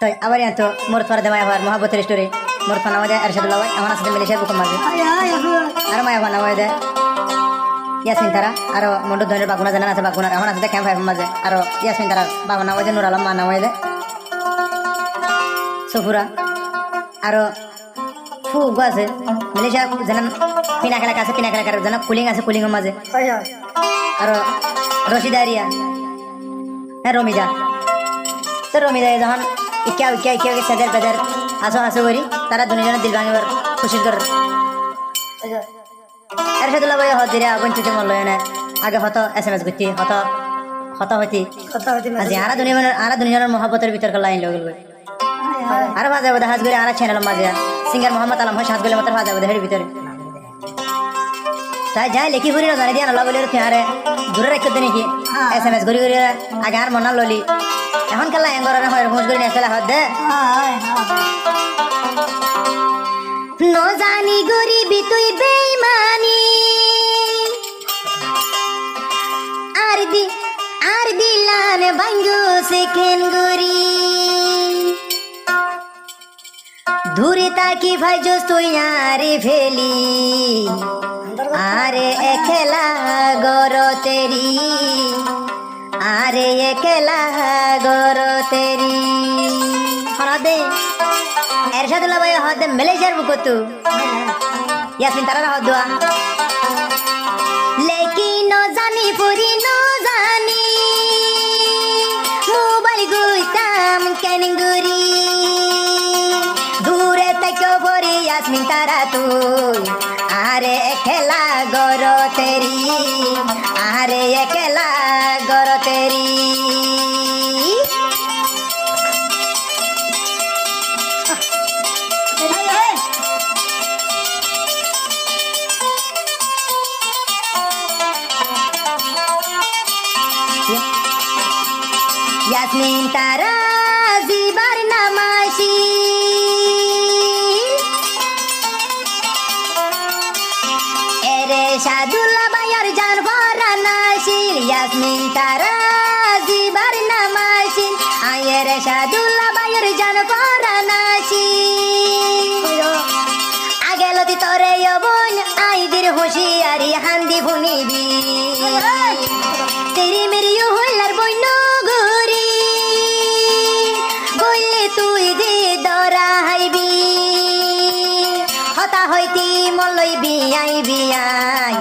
তো আবার তো মোর তোর দেমায় আবার মহাবতের স্টোরি মোর ফোন আমাদের আরশাদুল্লাহ ভাই আমার সাথে মিলেছে বুক মারবে আর মায়া ফোন আমাদের ইয়াসমিন তারা আর মন্ডু ধনের বাগুনা জানা আছে বাগুনার আমার সাথে ক্যাম্প ফাইভ মাঝে আর ইয়াসমিন তারা বাবা নামাজে নুর আলম মা নামাজে সফুরা আর ফু গো আছে মিলেছে জানান পিনা খেলা আছে পিনা খেলা জানা কুলিং আছে কুলিংয়ের মাঝে আর রশিদা রিয়া হ্যাঁ রমিজা তো রমিজা যখন ইকিয়া ইকিয়া ইকিয়া সেদের বেদের আসো আসো করি তারা দুজনের দিল ভাঙিবার খুশি কর এরশাদুল্লাহ ভাই হদিরা বঞ্চিত মূল্য না আগে হত SMS করতে হত হত হতি আজি আরা দুজনের মহব্বতের ভিতর লাইন লগল গই আর বাজে বদে হাজ করে আর চ্যানেল মাঝে সিঙ্গার মোহাম্মদ আলম হয় সাত গলে মত বাজে বদে হের ভিতরে তাই যাই লেখি ফুরি না জানি দিয়া আল্লাহ বলে আরে দূরে রাখতে দেনি কি SMS করি করি আগে আর মনাল ললি এখন কালা এঙ্গর হয় হুঁশ করে নিয়ে চলে হদ দে ন জানি গরিবি তুই বেইমানি আর দিলান ভাঙ্গো সেকেন্ড গরি দূরে তাকি ভাই জোস তুই আরে ফেলি আরে একলা গর তেরি আরে একলা গর তেরি হরদে এরশাদুল্লাহ ভাই হদে মালয়েশিয়ার বুকতু ইয়াসমিন তারা হদুয়া লেকিন জানি পুরি ন জানি মোবাইল গুইতাম কেনগুরি দূরে থেকে পরি ইয়াসমিন তারা তুই আরে একলা গর তেরি আরে একলা গর তেরি ইয়াসমিন তারা জিবার নামাশি এরে সাদুল্লাহ ভাইয়ার জান ভরা নাশিল ইয়াসমিন তারা জিবার নামাশি আয়ের সাদুল্লাহ ভাইয়ার জান ভরা নাশিল আগে লতি তোরে বোন আইদির হুঁশিয়ারি হান্দি ভুনিবি তেরি মেরি হইলার বইন গরি বললে তুই দে দরা হাইবি হতা হইতি মলই বিয়াই বিয়াই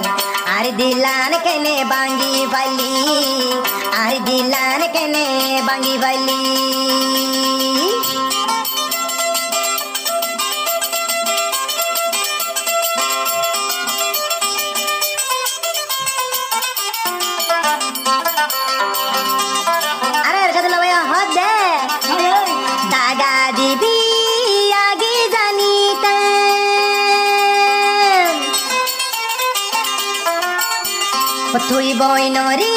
আর দিলান কেনে বাঙ্গি বাইলি আর দিলান কেনে বাঙ্গি বাইলি দাগা দিবি আগে জানিতাম তুই বইনরে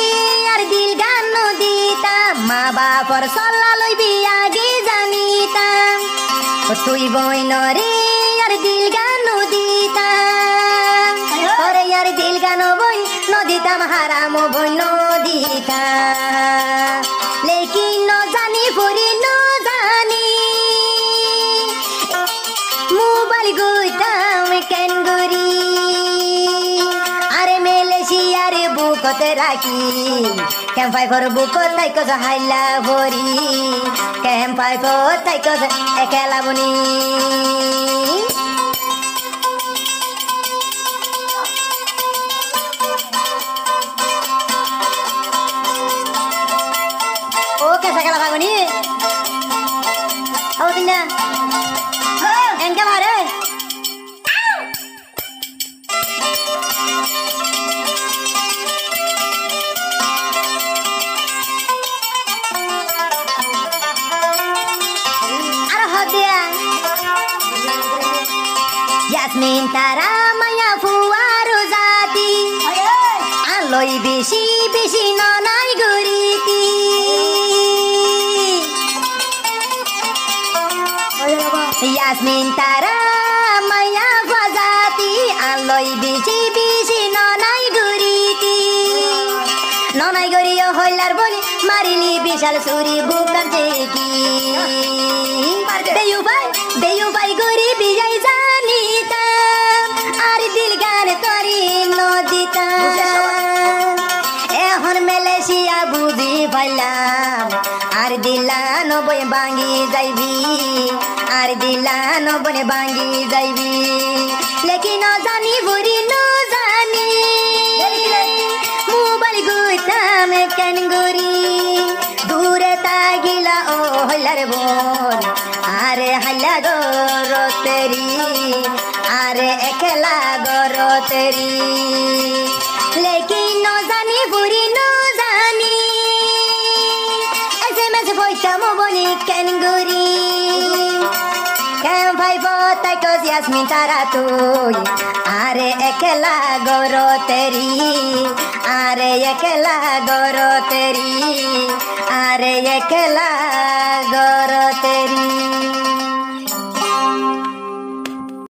আর দিল গান দিতাম মা বাপর সল্লা লইবি আগে জানিতাম তুই বইনরে আর দিল গান দিতাম ওরে আর দিল গান বই নদিতাম হারাম বই নদিতাম লেকিন ন জানি পড়ি ন জানি মোবাইল গুইতাম কেন গরি আরে মালয়েশিয়ার বুকতে রাখি ক্যাম্প ফাইভর বুক তাই কজ হাইলা ভরি ক্যাম্প ফাইভ তাই কজ একেলা বনি Sakala bagoni. Aw tinda. Engka mare. Ara hodia. Yasmin tara maya fuaru zati. Aloi beshi beshi nonai guriti. Yasmin তারা মায়া ফাজাতি আলোই বিচি বিচি ননাই গুরিতি ননাই গরিও হইলার বলি মারিলি বিশাল সুরি বুকার চেকি বেউপাই গরিবি যাই জানিতাম আর দিল গান তরি নদিতাম এখন মেলেশিয়া বুঝি পাইলাম আর দিলান বই ভাঙি যাইবি আর দিলান বনে ভাঙি যাইবি লেকিন জানি বুড়ি জানি মোবাইল গুইতাম কেন গরি দূরে তাগিলা ও হইলার বোন আরে হাইলা গর তেরি আরে একলা গর তেরি লেকিন জানি বুড়ি জানি SMS বইতাম বলি কেন গরি কেন ভাই তাই কস ইয়াসমিন তারা তুই আরে একলা গর তেরি আরে একলা গর তেরি আরে একলা গর